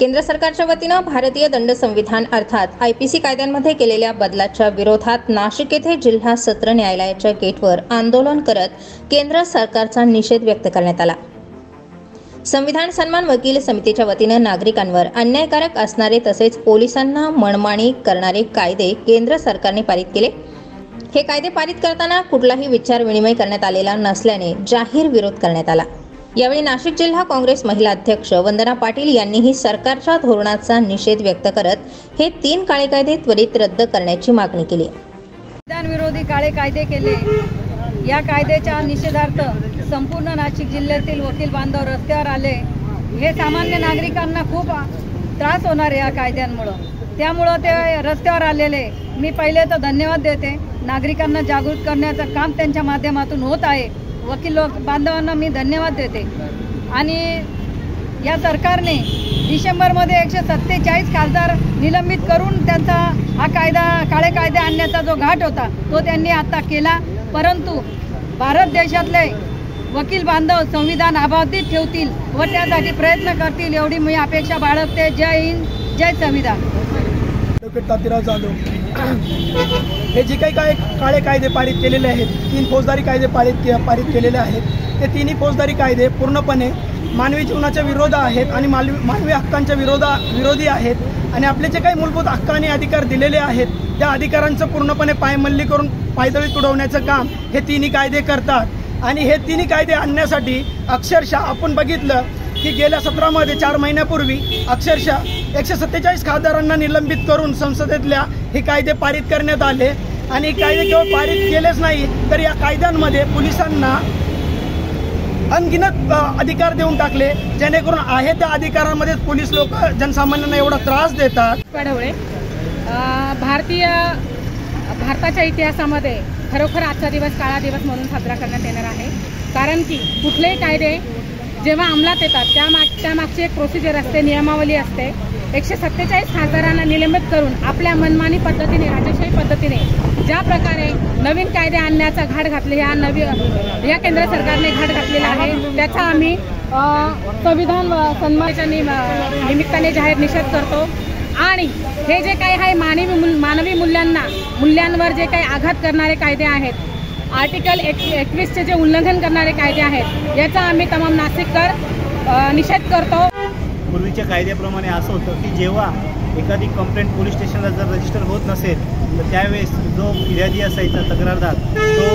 केंद्र सरकारच्या वतीनं भारतीय दंड संविधान अर्थात IPC कायद्यांमध्ये केलेल्या बदलाच्या विरोधात नाशिक येथे जिल्हा सत्र न्यायालयाच्या गेटवर आंदोलन करत केंद्र सरकारचा निषेध व्यक्त करण्यात आला। संविधान सन्मान वकील समितीच्या वतीनं नागरिकांवर अन्यायकारक असणारे तसेच पोलिसांना मनमानी करणारे कायदे केंद्र सरकारने पारित केले। हे कायदे पारित करताना कुठलाही विचार विनिमय करण्यात आलेला नसल्याने जाहीर विरोध करण्यात आला। यावेळी नाशिक जिल्हा काँग्रेस महिला अध्यक्ष वंदना पाटील यांनीही सरकारच्या धोरणाचा निषेध व्यक्त करत हे 3 काळे कायदे त्वरित रद्द करण्याची मागणी केली। संविधान विरोधी काळे कायदे केले, या कायद्याच्या निषेधार्थ संपूर्ण नाशिक जिल्ह्यातील वकील बांधव रस्त्यावर आले। हे सामान्य नागरिकांना खूप त्रास होणार या कायद्यांमुळे, त्यामुळे ते रस्त्यावर आलेले। मी पहिले तर धन्यवाद देते, नागरिकांना जागृत करण्याचं काम त्यांच्या माध्यमातून होत आहे। वकील बांधवांना मी धन्यवाद देते। आणि या सरकारने डिसेंबरमध्ये 147 खासदार निलंबित करून त्यांचा हा काळे कायदे आणण्याचा जो घाट होता तो त्यांनी आता केला। परंतु भारत देशातले वकील बांधव संविधान अबाधित ठेवतील व त्यासाठी प्रयत्न करतील एवढी मी अपेक्षा बाळगते। जय हिंद, जय संविधान। तातीराव जाधव हे जे काही काळे कायदे पारित केलेले आहेत, 3 फौजदारी कायदे पारित केलेले आहेत, ते 3ही फौजदारी कायदे पूर्णपणे मानवी जीवनाच्या विरोध आहेत आणि मानवी हक्कांच्या विरोधी आहेत। आणि आपले जे काही मूलभूत हक्क आणि अधिकार दिलेले आहेत त्या अधिकारांचं पूर्णपणे पायमल्ली करून पायदळी तुडवण्याचं काम हे 3ही कायदे करतात। आणि हे 3ही कायदे आणण्यासाठी अक्षरशः आपण बघितलं की गेल्या सत्रामध्ये 4 महिन्यापूर्वी अक्षरशः 147 खासदारांना निलंबित करून संसदेतल्या हे कायदे पारित करण्यात आले। आणि कायदे केवळ पारित केलेच नाही तर या कायद्यांमध्ये पोलिसांना अनगिनत अधिकार देऊन टाकले, जेणेकरून आहे त्या अधिकारांमध्ये पोलीस लोक जनसामान्यांना एवढा त्रास देतात। भारताच्या इतिहासामध्ये खरोखर आजचा दिवस काळा दिवस म्हणून साजरा करण्यात येणार आहे। कारण की कुठलेही कायदे जेव्हा अंमलात येतात त्यामागची एक प्रोसिजर असते, नियमावली असते। 147 खासदारांना निलंबित करून आपल्या मनमानी पद्धतीने, राजशाही पद्धतीने ज्या प्रकारे नवीन कायदे आणण्याचा घाट घातले, या केंद्र सरकारने घाट घातलेला आहे, त्याचा आम्ही संविधान सन्मानाच्या निमित्ताने जाहीर निषेध करतो। आणि हे जे काही आहे मानवी मूल्यांवर जे काही आघात करणारे कायदे आहेत, आर्टिकल 21चे जे उल्लंघन करणारे कायदे आहेत, याचा आम्ही तमाम नाशिककर निषेध करतो। पूर्वीच्या कायद्याप्रमाणे असं होतं की जेव्हा एखादी कंप्लेंट पोलीस स्टेशनला जर रजिस्टर होत नसेल तर त्यावेळेस जो फिर्यादी असायचा, तक्रारदार, तो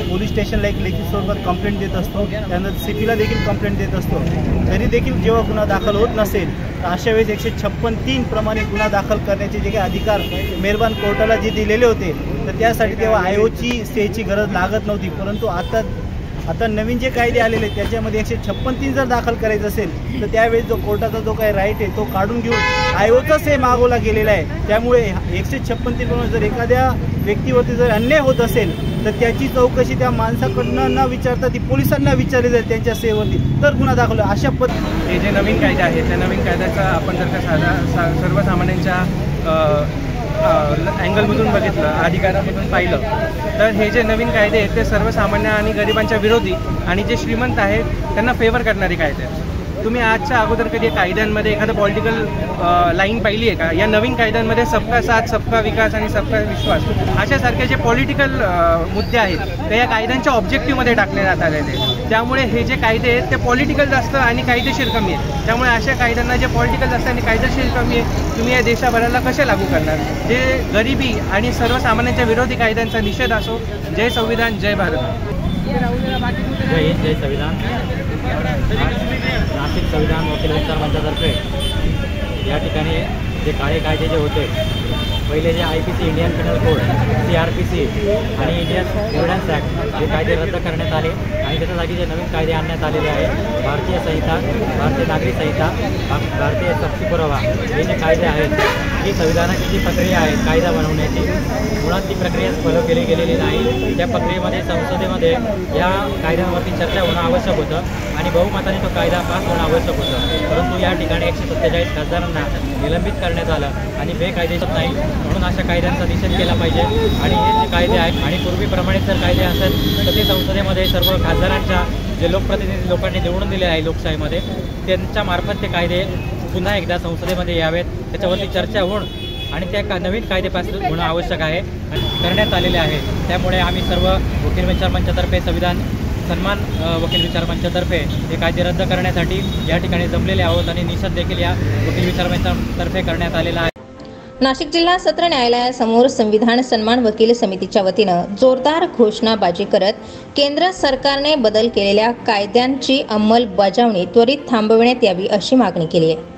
पोलीस स्टेशनला एक लेखी स्वरूपात कंप्लेंट देत असतो, त्यानंतर CPला देखील कंप्लेंट देत असतो। तरी देखील जेव्हा गुन्हा दाखल होत नसेल तर अशा वेळेस 156(3) प्रमाणे गुन्हा दाखल करण्याचे जे काही अधिकार मेहरबान कोर्टाला जे दिलेले होते तर त्यासाठी तेव्हा IOची स्टेची गरज लागत नव्हती। परंतु आता नवीन जे कायदे आलेले त्याच्यामध्ये 156(3) जर दाखल करायचं असेल तर त्यावेळेस जो कोर्टाचा जो काही राईट आहे तो काढून घेऊन IOचा से मागवला गेलेला आहे। त्यामुळे 156(3) प्रमाणे जर एखाद्या व्यक्तीवरती जर अन्याय होत असेल तर त्याची चौकशी त्या माणसाकडनं न विचारता ती पोलिसांना विचारली जाईल त्यांच्या सेवेवरती, तर गुन्हा दाखल। अशा हे जे नवीन कायदे आहेत त्या नवीन कायद्याचा आपण जर का सर्वसामान्यांच्या अँगलमधून बघितलं, अधिकारामधून पाहिलं तर हे जे नवीन कायदे आहेत ते सर्वसामान्य आणि गरिबांच्या विरोधी आणि जे श्रीमंत आहेत त्यांना फेवर करणारे कायदे आहेत। तुम्ही आजच्या अगोदर कधी कायद्यांमध्ये एखादं पॉलिटिकल लाईन पाहिली आहे का? या नवीन कायद्यांमध्ये सबका साथ, सबका विकास आणि सबका विश्वास अशासारखे जे पॉलिटिकल मुद्दे आहेत ते या कायद्यांच्या ऑब्जेक्टिव्हमध्ये टाकण्यात आलेले आहेत। त्यामुळे हे जे कायदे आहेत ते पॉलिटिकल जास्त आणि कायदेशीर कमी आहेत। त्यामुळे अशा कायद्यांना जे पॉलिटिकल जास्त आणि कायदेशीर कमी आहे तुम्ही या देशाभराला कसे लागू करणार? जे गरिबी आणि सर्वसामान्यांच्या विरोधी कायद्यांचा निषेध असो। जय संविधान, जय भारत। जय हिंद, जय संविधान। नाशिक संविधान वकील विचार मंचातर्फे या ठिकाणी जे काळे कायदे जे होते, पहिले जे IPC Indian Pinal code, CRPC आणि इंडियन एव्हिडन्स ॲक्ट हे कायदे रद्द करण्यात आले आणि त्याच्या जागी जे नवीन कायदे आणण्यात आलेले आहेत, भारतीय संहिता, भारतीय नागरी संहिता, भारतीय सक्ती पुरावा हे जे कायदे आहेत, ही संविधानाची जी प्रक्रिया आहे कायदा बनवण्याची, मुळात ती प्रक्रिया फॉलो केली गेलेली नाही। त्या प्रक्रियेमध्ये संसदेमध्ये या कायद्यांवरती चर्चा होणं आवश्यक होतं आणि बहुमताने तो कायदा पास होणं आवश्यक होतं। परंतु या ठिकाणी 147 खासदारांना निलंबित करण्यात आलं आणि बेकायदेशीर नाही, म्हणून अशा कायद्यांचा निषेध केला पाहिजे। आणि हे जे कायदे आहेत आणि पूर्वीप्रमाणे जर कायदे असेल तर ते संसदेमध्ये सर्व खासदारांच्या जे लोकप्रतिनिधी लोकांनी निवडून दिले आहे लोकशाहीमध्ये त्यांच्या मार्फत ते कायदे पुन्हा एकदा संसदेमध्ये यावेत, त्याच्यावरती चर्चा होऊन आणि त्या नवीन कायदे पास होणं आवश्यक आहे आणि करण्यात आलेले आहे. त्यामुळे आम्ही सर्व वकील विचार मंचातर्फे संविधान सन्मान वकील विचार मंचातर्फे हे कायदे रद्द करण्यासाठी या ठिकाणी जमलेले आहोत आणि निषेध देखील या वकील विचार मंचातर्फे करण्यात आलेला आहे. नाशिक जिल्हा सत्र न्यायालयासमोर संविधान सन्मान वकील समितीच्या वतीनं जोरदार घोषणाबाजी करत केंद्र सरकारने बदल केलेल्या कायद्यांची अंमलबजावणी त्वरित थांबविण्यात यावी अशी मागणी केली आहे.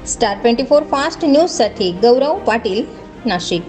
स्टार 24 फास्ट न्यूजसाठी गौरव पाटील, नाशिक.